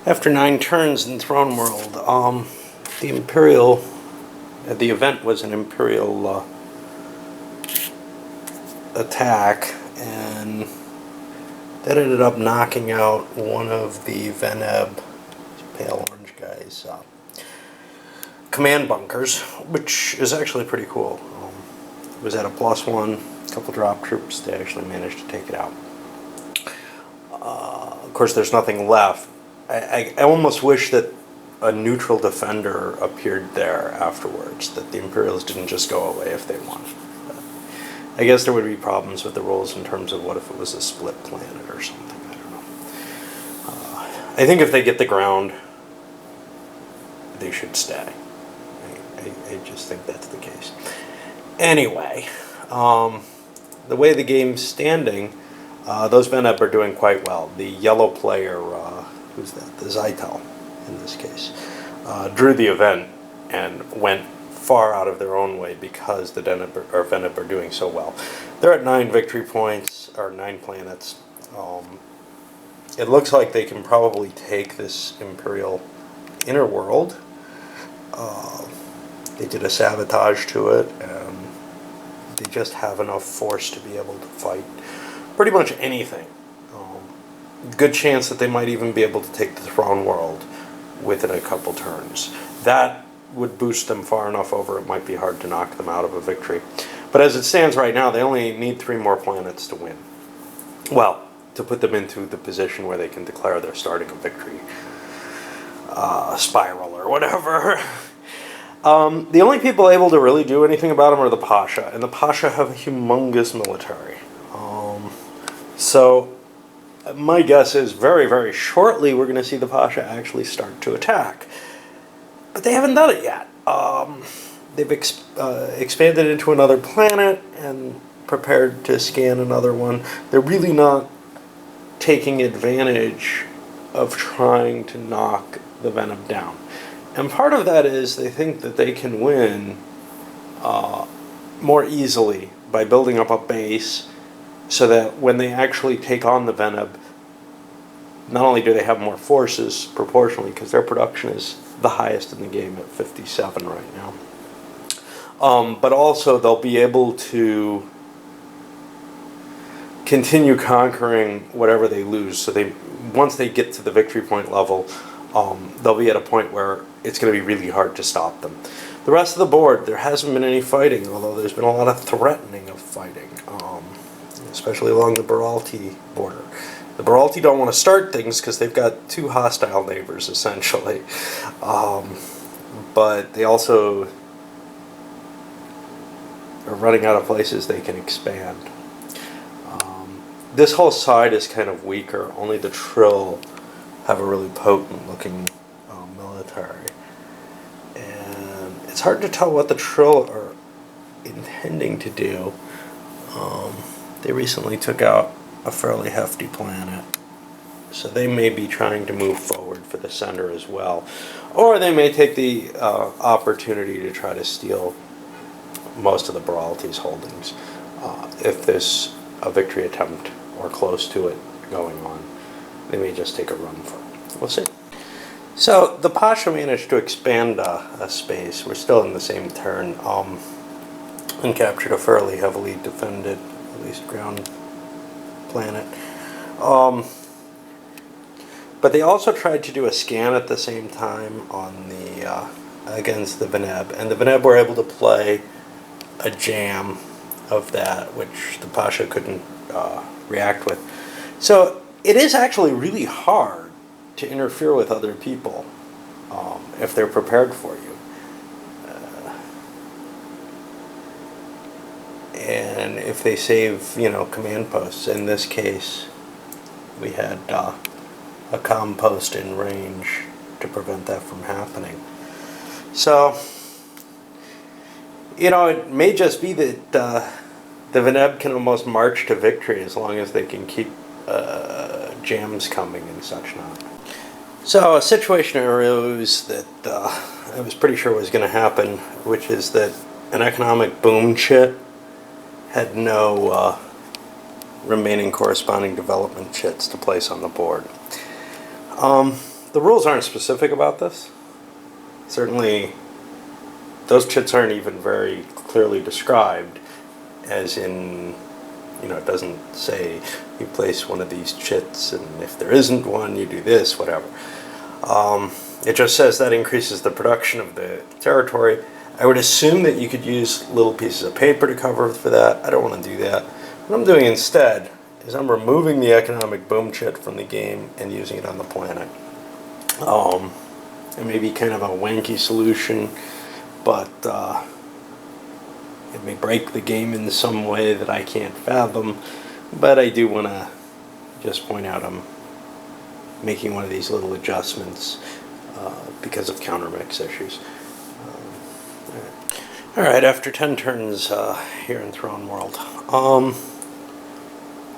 After 9 turns in Throne World, the Imperial, the event was an Imperial attack, and that ended up knocking out one of the Veneb, pale orange guys, command bunkers, which is actually pretty cool. It was at a +1, a couple drop troops, they actually managed to take it out. Of course, there's nothing left. I almost wish that a neutral defender appeared there afterwards, that the Imperials didn't just go away if they won. I guess there would be problems with the rules in terms of what if it was a split planet or something, I don't know. I think if they get the ground, they should stay. I just think that's the case. Anyway, the way the game's standing, those Veneb are doing quite well. The yellow player, who's that? The Zytel, in this case, drew the event and went far out of their own way because the Veneb are doing so well. They're at 9 victory points, or 9 planets. It looks like they can probably take this Imperial inner world. They did a sabotage to it, and they just have enough force to be able to fight pretty much anything. Good chance that they might even be able to take the Throne World within a couple turns. That would boost them far enough over, it might be hard to knock them out of a victory. But as it stands right now, they only need 3 more planets to win. Well, to put them into the position where they can declare they're starting a victory spiral or whatever. The only people able to really do anything about them are the Pasha, and the Pasha have a humongous military. So my guess is very, very shortly we're going to see the Pasha actually start to attack. But they haven't done it yet. They've expanded into another planet and prepared to scan another one. They're really not taking advantage of trying to knock the Veneb down. And part of that is they think that they can win more easily by building up a base so that when they actually take on the Veneb, not only do they have more forces proportionally, because their production is the highest in the game at 57 right now, but also they'll be able to continue conquering whatever they lose. So once they get to the victory point level, they'll be at a point where it's going to be really hard to stop them. The rest of the board, there hasn't been any fighting, although there's been a lot of threatening of fighting, especially along the Baralti border. The Baralti don't want to start things because they've got 2 hostile neighbors, essentially. But they also are running out of places they can expand. This whole side is kind of weaker. Only the Trill have a really potent looking military. And it's hard to tell what the Trill are intending to do. They recently took out a fairly hefty planet, so they may be trying to move forward for the center as well. Or they may take the opportunity to try to steal most of the Baralti's holdings if there's a victory attempt or close to it going on. They may just take a run for it. We'll see. So the Pasha managed to expand a space. We're still in the same turn, and captured a fairly heavily defended, at least ground planet. But they also tried to do a scan at the same time on the against the Veneb, and the Veneb were able to play a jam of that, which the Pasha couldn't react with. So it is actually really hard to interfere with other people if they're prepared for you. And if they save, command posts. In this case, we had a comm post in range to prevent that from happening. So, it may just be that the Veneb can almost march to victory as long as they can keep jams coming and such not. So a situation arose that I was pretty sure was going to happen, which is that an economic boom chit had no remaining corresponding development chits to place on the board. The rules aren't specific about this. Certainly, those chits aren't even very clearly described, as in, it doesn't say you place one of these chits, and if there isn't one, you do this, whatever. It just says that increases the production of the territory. I would assume that you could use little pieces of paper to cover for that. I don't want to do that. What I'm doing instead is I'm removing the economic boom chit from the game and using it on the planet. It may be kind of a wanky solution, but it may break the game in some way that I can't fathom. But I do want to just point out I'm making one of these little adjustments because of countermix issues. Alright, after 10 turns here in Throne World,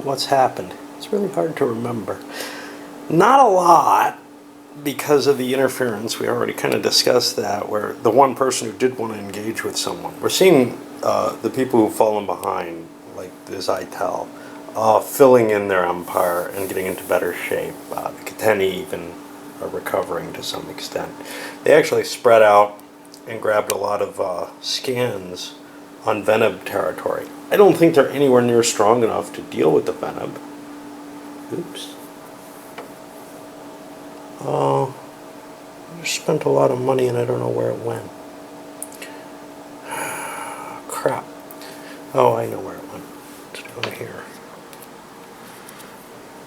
what's happened? It's really hard to remember. Not a lot, because of the interference. We already kind of discussed that, where the one person who did want to engage with someone. We're seeing the people who've fallen behind, like the Zytel, filling in their empire and getting into better shape. The Kiteni even are recovering to some extent. They actually spread out and grabbed a lot of scans on Venab territory. I don't think they're anywhere near strong enough to deal with the Venab. Oops. I just spent a lot of money and I don't know where it went. Crap. Oh, I know where it went. It's down here.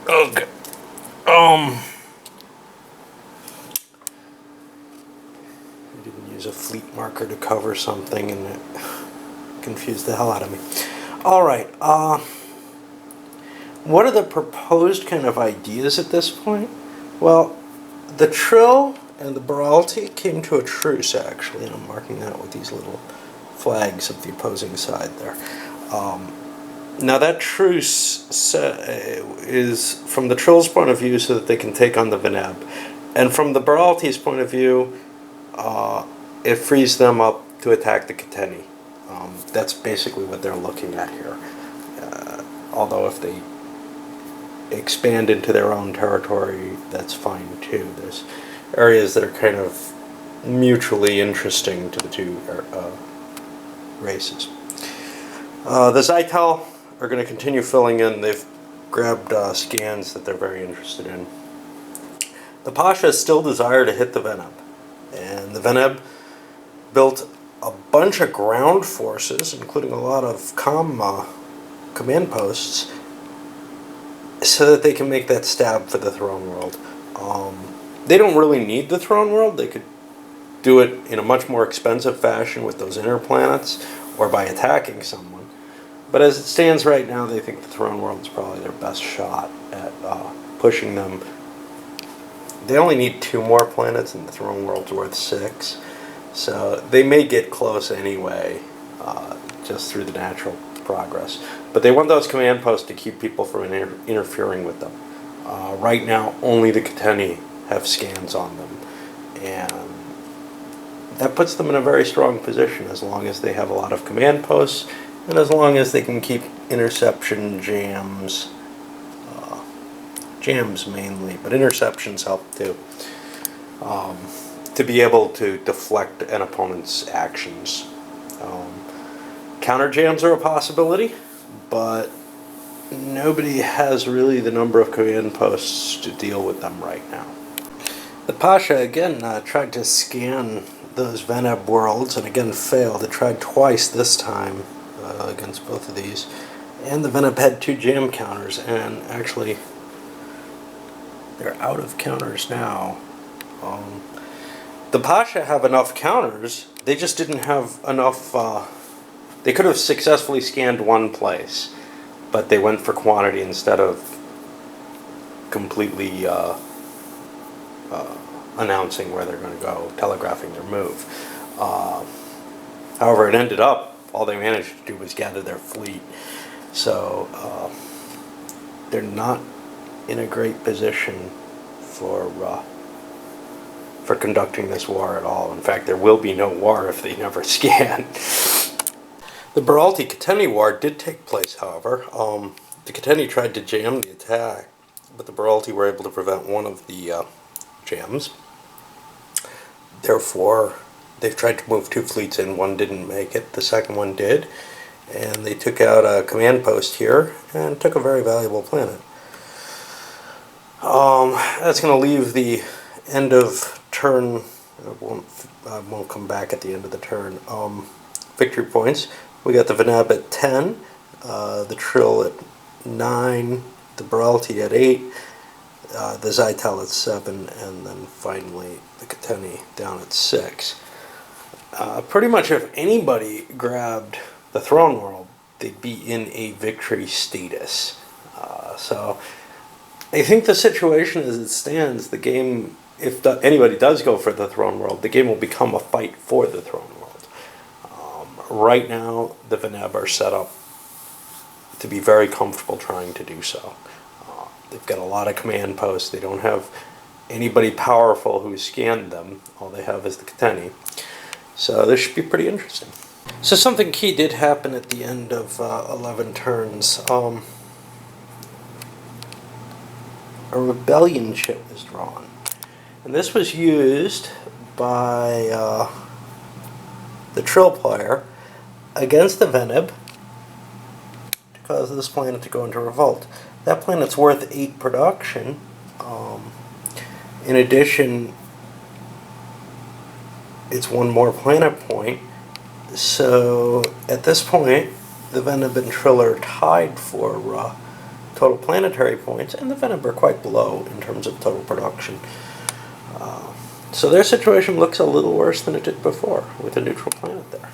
Okay. I didn't use a fleet marker to cover something and it confused the hell out of me. Alright, what are the proposed kind of ideas at this point? Well, the Trill and the Baralti came to a truce, actually, and I'm marking that with these little flags of the opposing side there. Now that truce is from the Trill's point of view so that they can take on the Venab, and from the Baralti's point of view, it frees them up to attack the Kiteni. That's basically what they're looking at here. Although if they expand into their own territory, that's fine too. There's areas that are kind of mutually interesting to the two races. The Zytel are going to continue filling in. They've grabbed scans that they're very interested in. The Pasha still desire to hit the Venab, and the Venab built a bunch of ground forces, including a lot of command posts, so that they can make that stab for the Throne World. They don't really need the Throne World. They could do it in a much more expensive fashion with those inner planets or by attacking someone. But as it stands right now, they think the Throne World is probably their best shot at pushing them. They only need 2 more planets and the Throne World's worth 6. So they may get close anyway, just through the natural progress. But they want those command posts to keep people from interfering with them. Right now, only the Kiteni have scans on them. And that puts them in a very strong position as long as they have a lot of command posts and as long as they can keep interception jams. Jams mainly, but interceptions help too. To be able to deflect an opponent's actions. Counter jams are a possibility, but nobody has really the number of command posts to deal with them right now. The Pasha again tried to scan those Venab worlds and again failed. It tried twice this time against both of these, and the Venab had 2 jam counters, and actually they're out of counters now. The Pasha have enough counters, they just didn't have enough. They could have successfully scanned one place, but they went for quantity instead of completely announcing where they're going to go, telegraphing their move. However, it ended up, all they managed to do was gather their fleet. So they're not in a great position for conducting this war at all. In fact, there will be no war if they never scan. The Baralti-Kiteni War did take place, however. The Kiteni tried to jam the attack, but the Baralti were able to prevent one of the jams. Therefore, they've tried to move 2 fleets in. One didn't make it. The second one did. And they took out a command post here and took a very valuable planet. That's going to leave the end of turn. It won't come back at the end of the turn. Victory points. We got the Venab at 10, the Trill at 9, the Beralti at 8, the Zytel at 7, and then finally the Catenni down at 6. Pretty much if anybody grabbed the Throne World, they'd be in a victory status. So I think the situation as it stands, the game, if anybody does go for the Throne World, the game will become a fight for the Throne World. Right now, the Venab are set up to be very comfortable trying to do so. They've got a lot of command posts. They don't have anybody powerful who's scanned them. All they have is the Catenni. So this should be pretty interesting. So something key did happen at the end of 11 turns. A rebellion chip was drawn. And this was used by the Trill player against the Venab to cause this planet to go into revolt. That planet's worth 8 production. In addition, it's 1 more planet point. So at this point, the Venab and Trill are tied for total planetary points, and the Venab are quite low in terms of total production. So their situation looks a little worse than it did before with a neutral planet there.